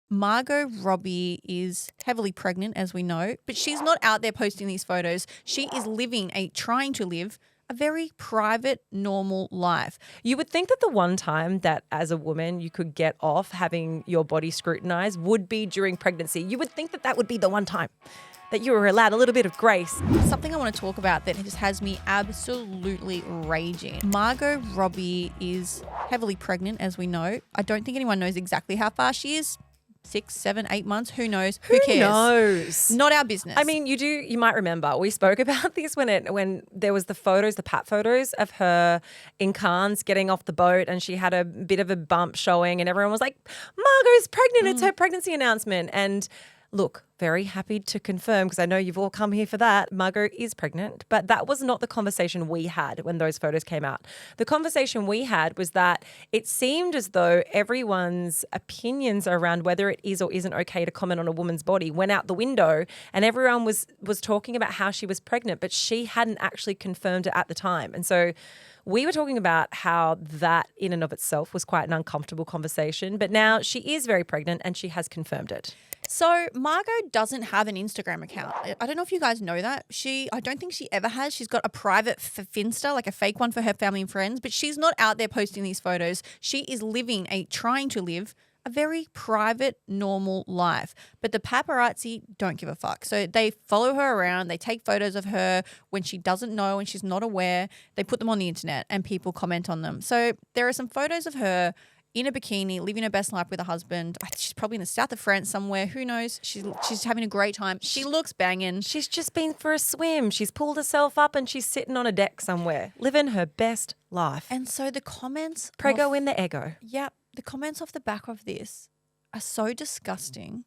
Margot Robbie is heavily pregnant, as we know, but she's not out there posting these photos. She is trying to live a very private, normal life. You would think that the one time that as a woman you could get off having your body scrutinized would be during pregnancy. You would think that that would be the one time that you were allowed a little bit of grace. Something I want to talk about that just has me absolutely raging. Margot Robbie is heavily pregnant, as we know. I don't think anyone knows exactly how far she is. 6, 7, 8 months. Who knows? Who cares? Knows? Not our business. I mean, you might remember we spoke about this when there was the pat photos of her in Cannes getting off the boat and she had a bit of a bump showing and everyone was like, Margot's pregnant. It's her pregnancy announcement. And look, very happy to confirm, because I know you've all come here for that, Margot is pregnant. But that was not the conversation we had when those photos came out. The conversation we had was that it seemed as though everyone's opinions around whether it is or isn't okay to comment on a woman's body went out the window, and everyone was talking about how she was pregnant, but she hadn't actually confirmed it at the time. And so we were talking about how that in and of itself was quite an uncomfortable conversation, but now she is very pregnant and she has confirmed it. So Margot doesn't have an Instagram account. I don't know if you guys know that. I don't think she ever has. She's got a private Finsta, like a fake one for her family and friends, but she's not out there posting these photos. She is trying to live a very private, normal life. But the paparazzi don't give a fuck. So they follow her around. They take photos of her when she doesn't know and she's not aware. They put them on the internet and people comment on them. So there are some photos of her in a bikini, living her best life with a husband. She's probably in the south of France somewhere. Who knows? She's having a great time. She looks banging. She's just been for a swim. She's pulled herself up and she's sitting on a deck somewhere, living her best life. And so the comments... Prego in the ego. Yeah. The comments off the back of this are so disgusting,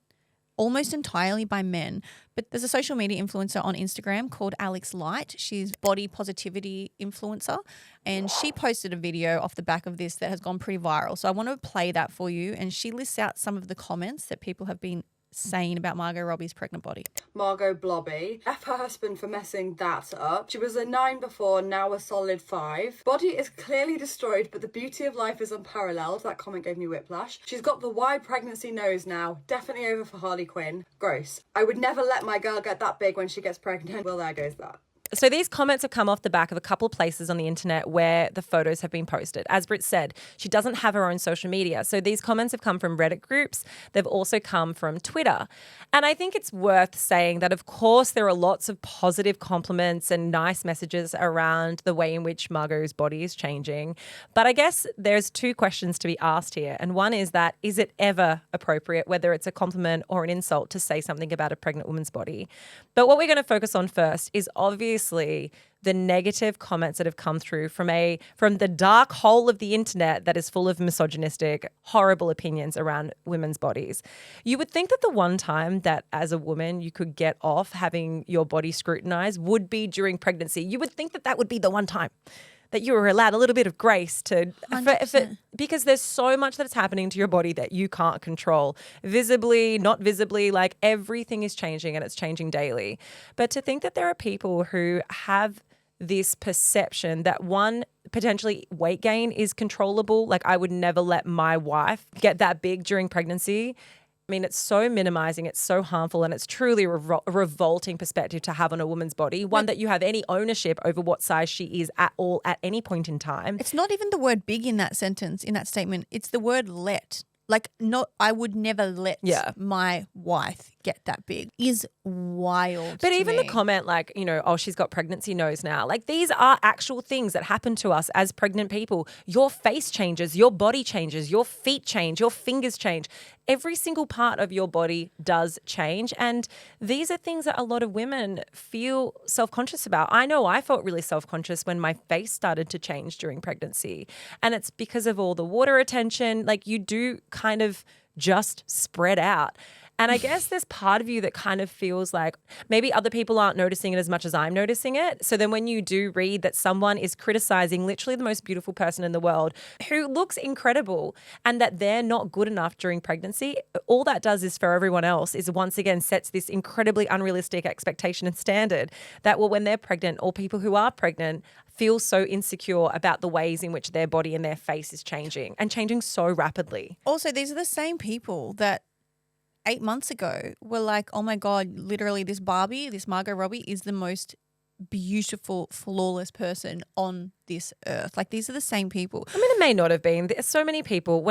almost entirely by men. But there's a social media influencer on Instagram called Alex Light. She's body positivity influencer, and she posted a video off the back of this that has gone pretty viral. So I want to play that for you, and she lists out some of the comments that people have been saying about Margot Robbie's pregnant body. Margot Blobby. F her husband for messing that up. She was a 9 before, now a solid 5. Body is clearly destroyed, but the beauty of life is unparalleled. That comment gave me whiplash. She's got the wide pregnancy nose now. Definitely over for Harley Quinn. Gross. I would never let my girl get that big when she gets pregnant. Well, there goes that. So these comments have come off the back of a couple of places on the internet where the photos have been posted. As Britt said, she doesn't have her own social media. So these comments have come from Reddit groups. They've also come from Twitter. And I think it's worth saying that, of course, there are lots of positive compliments and nice messages around the way in which Margot's body is changing. But I guess there's two questions to be asked here. And one is that, is it ever appropriate, whether it's a compliment or an insult, to say something about a pregnant woman's body? But what we're going to focus on first is obviously the negative comments that have come through from the dark hole of the internet that is full of misogynistic, horrible opinions around women's bodies. You would think that the one time that as a woman you could get off having your body scrutinized would be during pregnancy. You would think that that would be the one time that you were allowed a little bit of grace because there's so much that's happening to your body that you can't control. Visibly, not visibly, like everything is changing and it's changing daily. But to think that there are people who have this perception that one, potentially weight gain is controllable. Like, I would never let my wife get that big during pregnancy. I mean, it's so minimizing, it's so harmful, and it's truly a revolting perspective to have on a woman's body, one that you have any ownership over what size she is at all at any point in time. It's not even the word big in that sentence, in that statement. It's the word let. Like, not, I would never let my wife get that big is wild. But even the comment like, oh, she's got pregnancy nose now. Like, these are actual things that happen to us as pregnant people. Your face changes, your body changes, your feet change, your fingers change. Every single part of your body does change. And these are things that a lot of women feel self-conscious about. I know I felt really self-conscious when my face started to change during pregnancy. And it's because of all the water retention. Like, you do kind of just spread out. And I guess there's part of you that kind of feels like maybe other people aren't noticing it as much as I'm noticing it. So then when you do read that someone is criticizing literally the most beautiful person in the world who looks incredible and that they're not good enough during pregnancy, all that does is for everyone else is once again sets this incredibly unrealistic expectation and standard that, well, when they're pregnant or people who are pregnant feel so insecure about the ways in which their body and their face is changing and changing so rapidly. Also, these are the same people that 8 months ago were like, oh my God, literally this Margot Robbie is the most beautiful, flawless person on this earth. Like, these are the same people. I mean, it may not have been. There's so many people.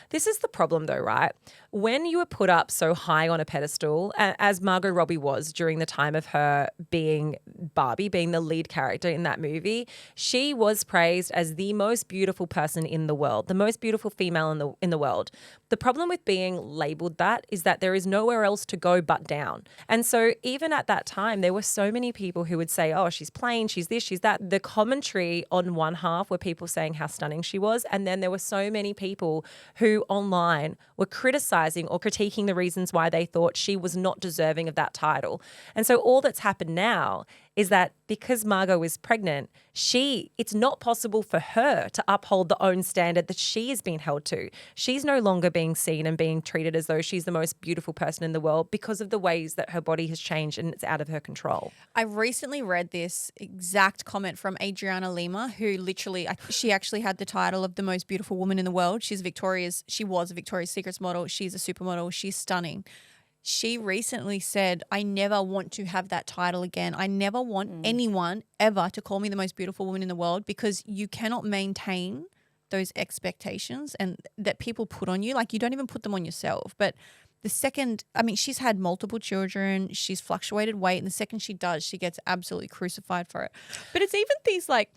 This is the problem though, right? When you were put up so high on a pedestal, as Margot Robbie was during the time of her being Barbie, being the lead character in that movie, she was praised as the most beautiful person in the world, the most beautiful female in the world. The problem with being labeled that is that there is nowhere else to go but down. And so even at that time, there were so many people who would say, oh, she's plain, she's this, she's that. The commentary on one half were people saying how stunning she was. And then there were so many people who online were criticizing or critiquing the reasons why they thought she was not deserving of that title. And so all that's happened now is that because Margot is pregnant, it's not possible for her to uphold the own standard that she is being held to. She's no longer being seen and being treated as though she's the most beautiful person in the world because of the ways that her body has changed and it's out of her control. I recently read this exact comment from Adriana Lima, who literally, she actually had the title of the most beautiful woman in the world. She was a Victoria's Secrets model. She's a supermodel. She's stunning. She recently said, I never want to have that title again. I never want anyone ever to call me the most beautiful woman in the world, because you cannot maintain those expectations and that people put on you. Like, you don't even put them on yourself. But she's had multiple children. She's fluctuated weight. And the second she does, she gets absolutely crucified for it. But it's even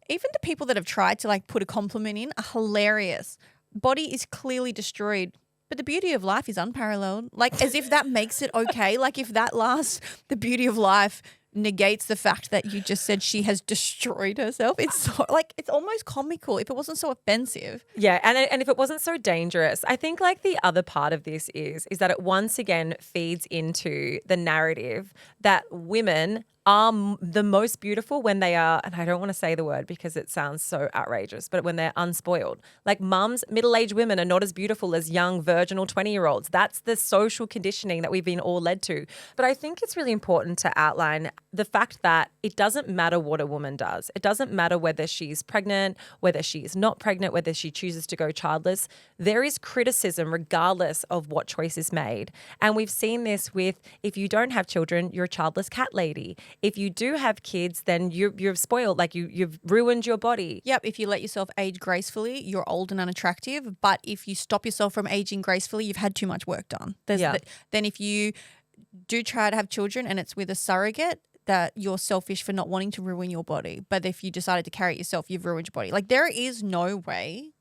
even the people that have tried to put a compliment in are hilarious. Body is clearly destroyed. But the beauty of life is unparalleled. Like, as if that makes it okay. Like, if that lasts, the beauty of life negates the fact that you just said she has destroyed herself. It's so, it's almost comical if it wasn't so offensive. Yeah, and if it wasn't so dangerous. I think the other part of this is that it once again feeds into the narrative that women are the most beautiful when they are, and I don't want to say the word because it sounds so outrageous, but when they're unspoiled. Like, mums, middle-aged women are not as beautiful as young virginal 20-year-olds. That's the social conditioning that we've been all led to. But I think it's really important to outline the fact that it doesn't matter what a woman does. It doesn't matter whether she's pregnant, whether she is not pregnant, whether she chooses to go childless. There is criticism regardless of what choice is made. And we've seen this with, if you don't have children, you're a childless cat lady. If you do have kids, then you're spoiled. Like, you've ruined your body. Yep. If you let yourself age gracefully, you're old and unattractive. But if you stop yourself from aging gracefully, you've had too much work done. Then if you do try to have children and it's with a surrogate, that you're selfish for not wanting to ruin your body. But if you decided to carry it yourself, you've ruined your body. Like, there is no way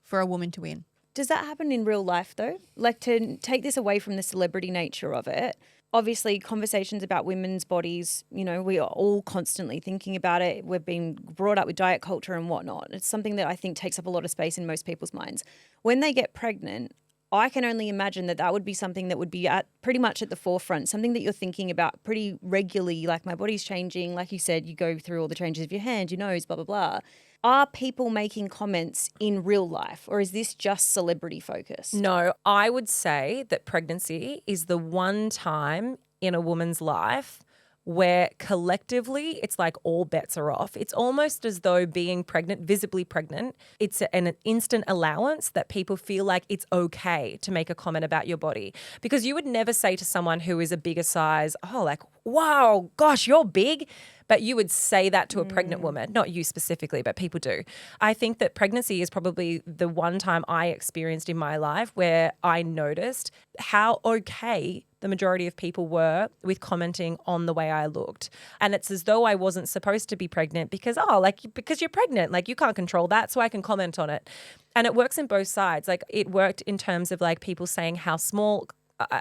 for a woman to win. Does that happen in real life though? Like, to take this away from the celebrity nature of it, obviously conversations about women's bodies, we are all constantly thinking about it. We've been brought up with diet culture and whatnot. It's something that I think takes up a lot of space in most people's minds. When they get pregnant, I can only imagine that would be something that would be pretty much at the forefront, something that you're thinking about pretty regularly, like, my body's changing. Like you said, you go through all the changes of your hand, your nose, blah, blah, blah. Are people making comments in real life, or is this just celebrity focused? No, I would say that pregnancy is the one time in a woman's life where collectively it's like all bets are off. It's almost as though being pregnant, visibly pregnant, it's an instant allowance that people feel like it's okay to make a comment about your body. Because you would never say to someone who is a bigger size, oh, like, wow, gosh, you're big. But you would say that to a pregnant woman, not you specifically, but people do. I think that pregnancy is probably the one time I experienced in my life where I noticed how okay the majority of people were with commenting on the way I looked. And it's as though I wasn't supposed to be pregnant because you're pregnant, like, you can't control that, so I can comment on it. And it works in both sides. Like, it worked in terms of people saying how small,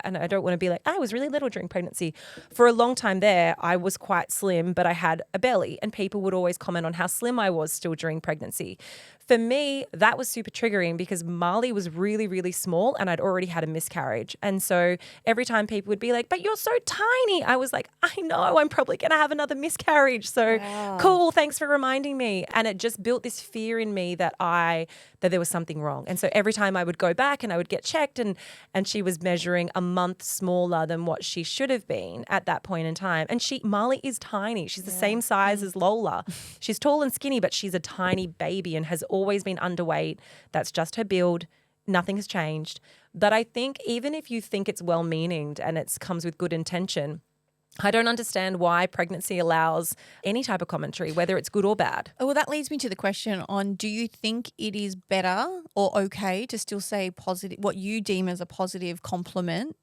and I don't want to be like, I was really little during pregnancy. For a long time there, I was quite slim, but I had a belly, and people would always comment on how slim I was still during pregnancy. For me, that was super triggering because Marley was really, really small and I'd already had a miscarriage. And so every time people would be like, but you're so tiny, I was like, I know, I'm probably going to have another miscarriage. So cool, thanks for reminding me. And it just built this fear in me that there was something wrong. And so every time I would go back and I would get checked and she was measuring a month smaller than what she should have been at that point in time. And Marley is tiny. She's the same size as Lola. She's tall and skinny, but she's a tiny baby and has always been underweight. That's just her build. Nothing has changed. that I think even if you think it's well-meaning and it comes with good intention, I don't understand why pregnancy allows any type of commentary, whether it's good or bad. Oh, well, that leads me to the question on, do you think it is better or okay to still say positive, what you deem as a positive compliment,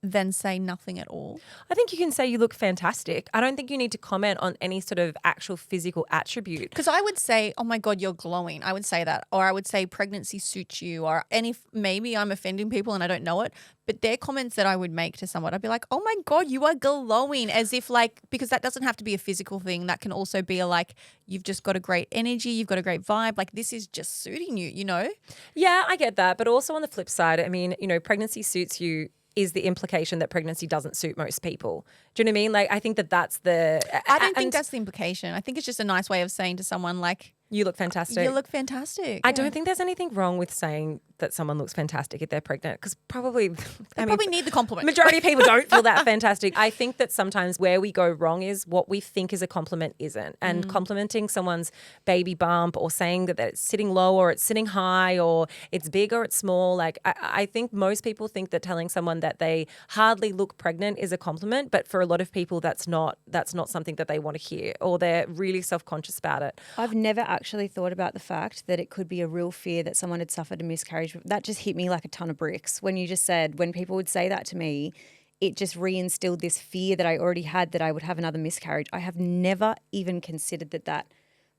than say nothing at all? I think you can say you look fantastic. I don't think you need to comment on any sort of actual physical attribute. Because I would say, oh my God, you're glowing. I would say that. Or I would say pregnancy suits you. Or maybe I'm offending people and I don't know it, but they're comments that I would make to someone. I'd be like, oh my God, you are glowing, as if like, because that doesn't have to be a physical thing. That can also be like, you've just got a great energy. You've got a great vibe. Like this is just suiting you, you know? Yeah, I get that. But also on the flip side, I mean, you know, pregnancy suits you is the implication that pregnancy doesn't suit most people. Do you know what I mean? Like, I think that's the... I don't think that's the implication. I think it's just a nice way of saying to someone like... You look fantastic. You look fantastic. I don't think there's anything wrong with saying that someone looks fantastic if they're pregnant, because probably... probably need the compliment. Majority of people don't feel that fantastic. I think that sometimes where we go wrong is what we think is a compliment isn't. And complimenting someone's baby bump or saying that it's sitting low or it's sitting high or it's big or it's small, like I think most people think that telling someone that they hardly look pregnant is a compliment, but for a lot of people that's not something that they want to hear, or they're really self-conscious about it. I've never actually thought about the fact that it could be a real fear that someone had suffered a miscarriage. That just hit me like a ton of bricks when you just said, when people would say that to me, it just reinstilled this fear that I already had that I would have another miscarriage. I have never even considered that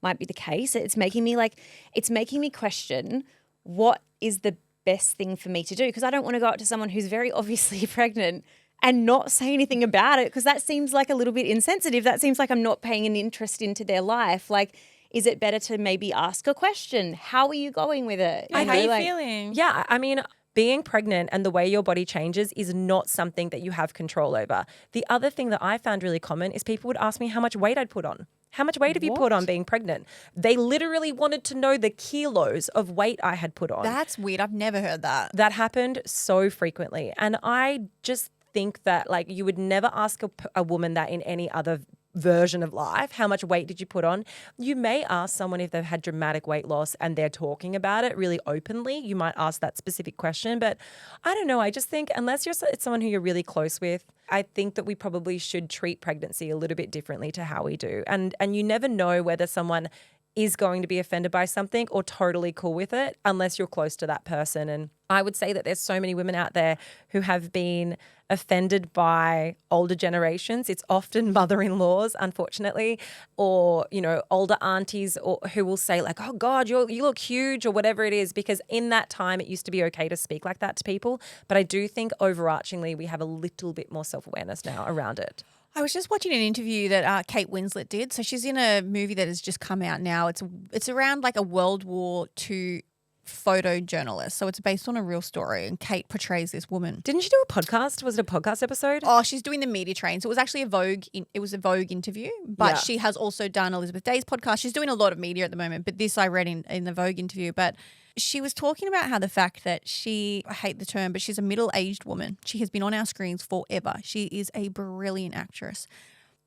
might be the case. It's making me question what is the best thing for me to do, because I don't want to go up to someone who's very obviously pregnant and not say anything about it, because that seems like a little bit insensitive. That seems like I'm not paying an interest into their life. Like, is it better to maybe ask a question? How are you going with it? How are you feeling? Yeah, I mean, being pregnant and the way your body changes is not something that you have control over. The other thing that I found really common is people would ask me how much weight I'd put on. How much weight have you put on being pregnant? They literally wanted to know the kilos of weight I had put on. That's weird. I've never heard that. That happened so frequently. And I just think that like you would never ask a woman that in any other version of life. How much weight did you put on? You may ask someone if they've had dramatic weight loss and they're talking about it really openly. You might ask that specific question, but I don't know. I just think unless it's someone who you're really close with, I think that we probably should treat pregnancy a little bit differently to how we do. And you never know whether someone is going to be offended by something or totally cool with it unless you're close to that person. And I would say that there's so many women out there who have been offended by older generations. It's often mother-in-laws, unfortunately, or, you know, older aunties or who will say like, oh God, you look huge or whatever it is, because in that time it used to be okay to speak like that to people. But I do think overarchingly we have a little bit more self-awareness now around it. I was just watching an interview that Kate Winslet did. So she's in a movie that has just come out now. It's around like a World War II photojournalist. So it's based on a real story, and Kate portrays this woman. Didn't she do a podcast? Was it a podcast episode? Oh, she's doing the media train. So it was actually a Vogue interview, but she has also done Elizabeth Day's podcast. She's doing a lot of media at the moment, but this I read in the Vogue interview. But she was talking about how the fact that I hate the term, but she's a middle-aged woman. She has been on our screens forever. She is a brilliant actress.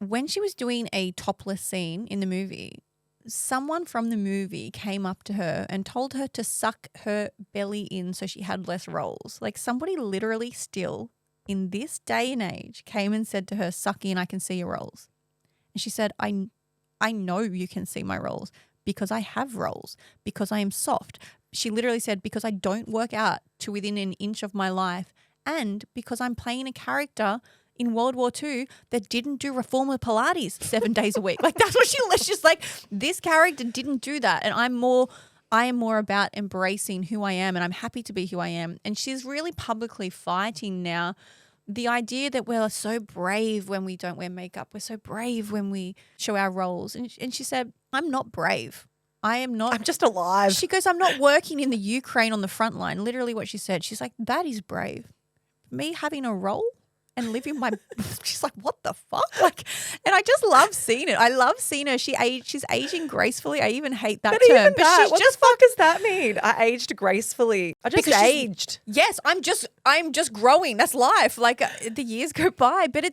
When she was doing a topless scene in the movie, someone from the movie came up to her and told her to suck her belly in so she had less rolls. Like somebody literally still in this day and age came and said to her, suck in, I can see your rolls. And she said, I know you can see my rolls because I have rolls, because I am soft. She literally said, because I don't work out to within an inch of my life, and because I'm playing a character in World War II that didn't do reformer Pilates 7 days a week. Like that's what she's just like, this character didn't do that. And I am more about embracing who I am, and I'm happy to be who I am. And she's really publicly fighting now the idea that we're so brave when we don't wear makeup. We're so brave when we show our roles. And she said, I'm not brave. I am not. I'm just alive. She goes, I'm not working in the Ukraine on the front line. Literally what she said. She's like, that is brave. Me having a role and living my, she's like, what the fuck? Like, and I just love seeing it. I love seeing her. She's aging gracefully. I even hate that term. Even but that, she's what just the fuck does that mean? I aged gracefully. I just because aged. Yes, I'm just growing. That's life. Like the years go by, but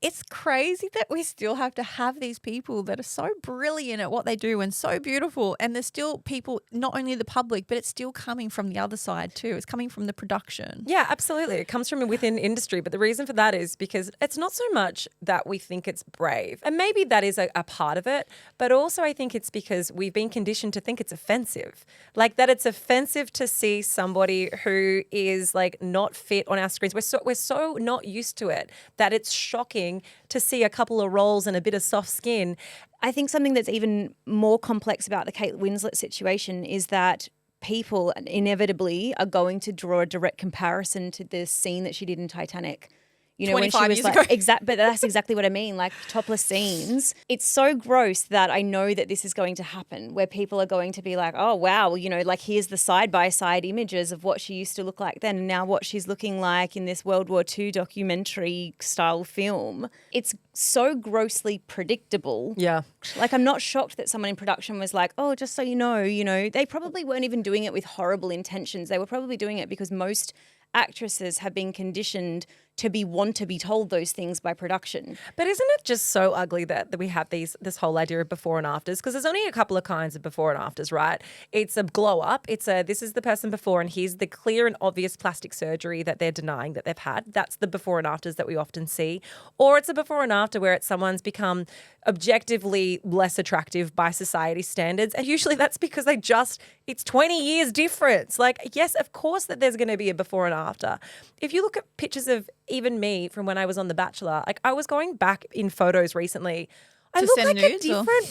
it's crazy that we still have to have these people that are so brilliant at what they do and so beautiful. And there's still people, not only the public, but it's still coming from the other side too. It's coming from the production. Yeah, absolutely. It comes from within industry. But the reason for that is because it's not so much that we think it's brave. And maybe that is a part of it. But also I think it's because we've been conditioned to think it's offensive. Like that it's offensive to see somebody who is like not fit on our screens. We're so not used to it that it's shocking to see a couple of rolls and a bit of soft skin. I think something that's even more complex about the Kate Winslet situation is that people inevitably are going to draw a direct comparison to the scene that she did in Titanic. You know, when she was like, but that's exactly what I mean, like topless scenes. It's so gross that I know that this is going to happen, where people are going to be like, oh, wow, you know, like here's the side-by-side images of what she used to look like then and now what she's looking like in this World War II documentary style film. It's so grossly predictable. Yeah. Like I'm not shocked that someone in production was like, oh, just so you know, they probably weren't even doing it with horrible intentions. They were probably doing it because most actresses have been conditioned to want to be told those things by production. But isn't it just so ugly that we have this whole idea of before and afters? Because there's only a couple of kinds of before and afters, right? It's a glow up. It's this is the person before and here's the clear and obvious plastic surgery that they're denying that they've had. That's the before and afters that we often see. Or it's a before and after where it's someone's become objectively less attractive by society standards. And usually that's because it's 20 years difference. Like, yes, of course that there's going to be a before and after. If you look at pictures of even me from when I was on The Bachelor, like I was going back in photos recently. I look like a different.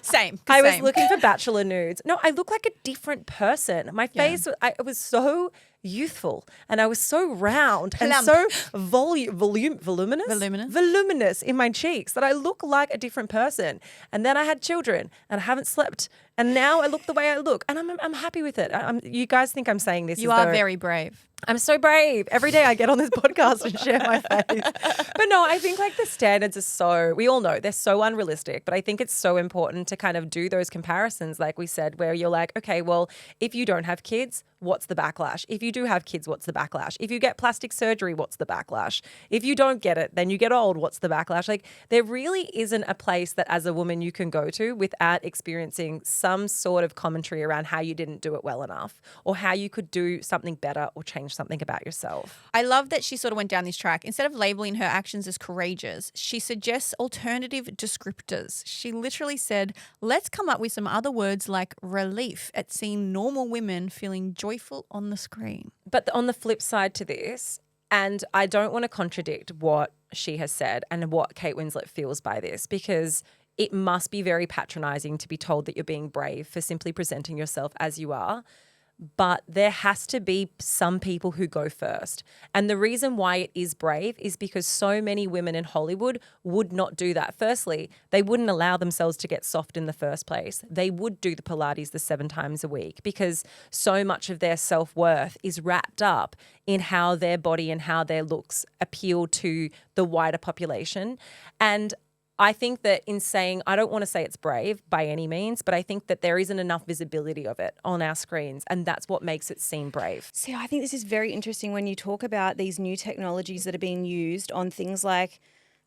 Same. I was looking for Bachelor nudes. No, I look like a different person. My face, I was so youthful and I was so round and so voluminous in my cheeks that I look like a different person. And then I had children and I haven't slept. And now I look the way I look, and I'm happy with it. You guys think I'm saying this? You are very brave. I'm so brave. Every day I get on this podcast and share my face. But no, I think like the standards are we all know they're so unrealistic, but I think it's so important to kind of do those comparisons, like we said, where you're like, okay, well, if you don't have kids, what's the backlash? If you do have kids, what's the backlash? If you get plastic surgery, what's the backlash? If you don't get it, then you get old, what's the backlash? Like there really isn't a place that as a woman you can go to without experiencing some sort of commentary around how you didn't do it well enough or how you could do something better or change something about yourself. I love that she sort of went down this track. Instead of labeling her actions as courageous, she suggests alternative descriptors. She literally said, let's come up with some other words like relief at seeing normal women feeling joyful on the screen. But on the flip side to this, and I don't want to contradict what she has said and what Kate Winslet feels by this, because it must be very patronizing to be told that you're being brave for simply presenting yourself as you are. But there has to be some people who go first. And the reason why it is brave is because so many women in Hollywood would not do that. Firstly, they wouldn't allow themselves to get soft in the first place. They would do the Pilates the 7 times a week because so much of their self-worth is wrapped up in how their body and how their looks appeal to the wider population. And I think that in saying, I don't want to say it's brave by any means, but I think that there isn't enough visibility of it on our screens, and that's what makes it seem brave. See, I think this is very interesting when you talk about these new technologies that are being used on things like,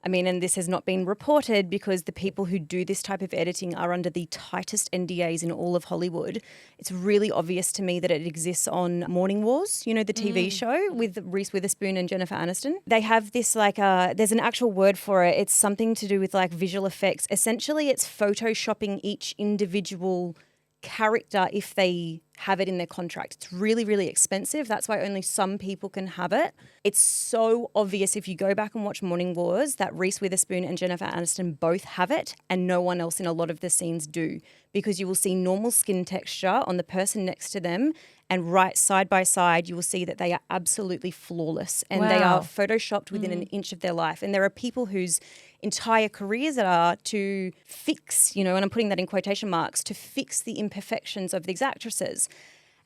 and this has not been reported because the people who do this type of editing are under the tightest NDAs in all of Hollywood. It's really obvious to me that it exists on Morning Wars, the TV show with Reese Witherspoon and Jennifer Aniston. They have this there's an actual word for it. It's something to do with like visual effects. Essentially, it's photoshopping each individual character if they have it in their contract. It's really, really expensive. That's why only some people can have it. It's so obvious if you go back and watch Morning Wars that Reese Witherspoon and Jennifer Aniston both have it and no one else in a lot of the scenes do, because you will see normal skin texture on the person next to them, and right side by side you will see that they are absolutely flawless and they are photoshopped within an inch of their life. And there are people whose entire careers are to fix, and I'm putting that in quotation marks, to fix the imperfections of these actresses.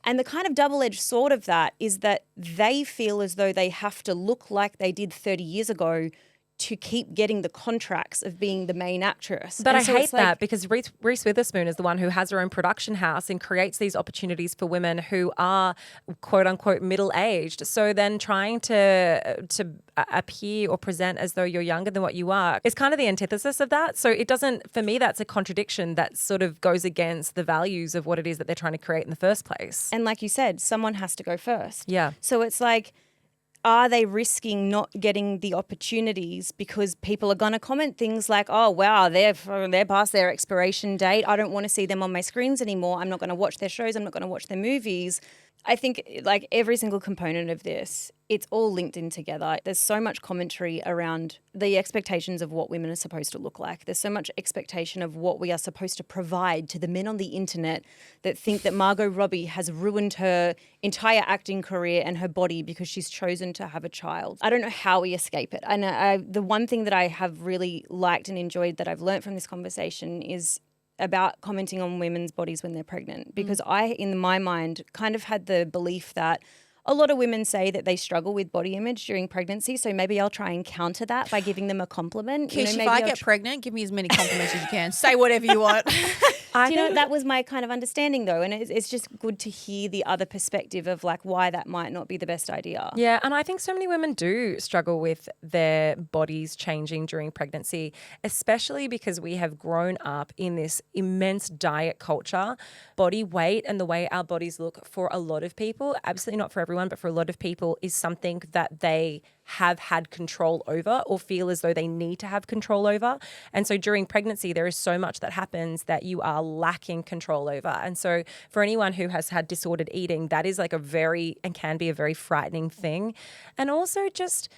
And the kind of double-edged sword of that is that they feel as though they have to look like they did 30 years ago to keep getting the contracts of being the main actress. But And I so hate it's like, that because Reese Witherspoon is the one who has her own production house and creates these opportunities for women who are quote unquote middle-aged. So then trying to appear or present as though you're younger than what you are is kind of the antithesis of that. So it doesn't, for me, that's a contradiction that sort of goes against the values of what it is that they're trying to create in the first place. And like you said, someone has to go first. Yeah. So it's like, are they risking not getting the opportunities because people are going to comment things like, oh, wow, they're past their expiration date. I don't want to see them on my screens anymore. I'm not going to watch their shows. I'm not going to watch their movies. I think like every single component of this, it's all linked in together. There's so much commentary around the expectations of what women are supposed to look like. There's so much expectation of what we are supposed to provide to the men on the internet that think that Margot Robbie has ruined her entire acting career and her body because she's chosen to have a child. I don't know how we escape it. And the one thing that I have really liked and enjoyed that I've learned from this conversation is about commenting on women's bodies when they're pregnant, because I, in my mind, kind of had the belief that a lot of women say that they struggle with body image during pregnancy, so maybe I'll try and counter that by giving them a compliment. Keeshia, if I get pregnant, give me as many compliments as you can. Say whatever you want. That was my kind of understanding though, and it's just good to hear the other perspective of like why that might not be the best idea. Yeah, and I think so many women do struggle with their bodies changing during pregnancy, especially because we have grown up in this immense diet culture. Body weight and the way our bodies look for a lot of people, absolutely not for everyone, but for a lot of people, is something that they have had control over or feel as though they need to have control over. And so during pregnancy, there is so much that happens that you are lacking control over. And so for anyone who has had disordered eating, that is like can be a very frightening thing. And also just,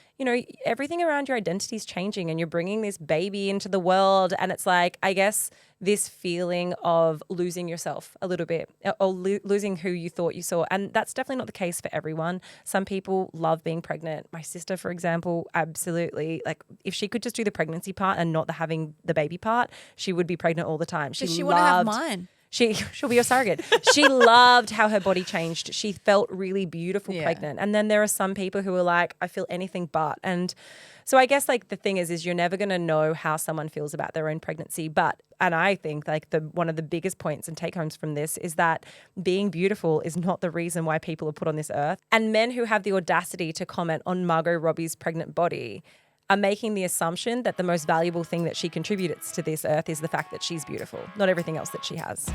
everything around your identity is changing and you're bringing this baby into the world. And it's like, I guess, this feeling of losing yourself a little bit or losing who you thought you saw. And that's definitely not the case for everyone. Some people love being pregnant. My sister, for example, absolutely. Like if she could just do the pregnancy part and not the having the baby part, she would be pregnant all the time. Does she want to have mine? She'll be your surrogate. She loved how her body changed. She felt really beautiful pregnant. And then there are some people who are like, I feel anything but. And so I guess like the thing is you're never going to know how someone feels about their own pregnancy. And I think like one of the biggest points and take homes from this is that being beautiful is not the reason why people are put on this earth. And men who have the audacity to comment on Margot Robbie's pregnant body are making the assumption that the most valuable thing that she contributes to this earth is the fact that she's beautiful, not everything else that she has.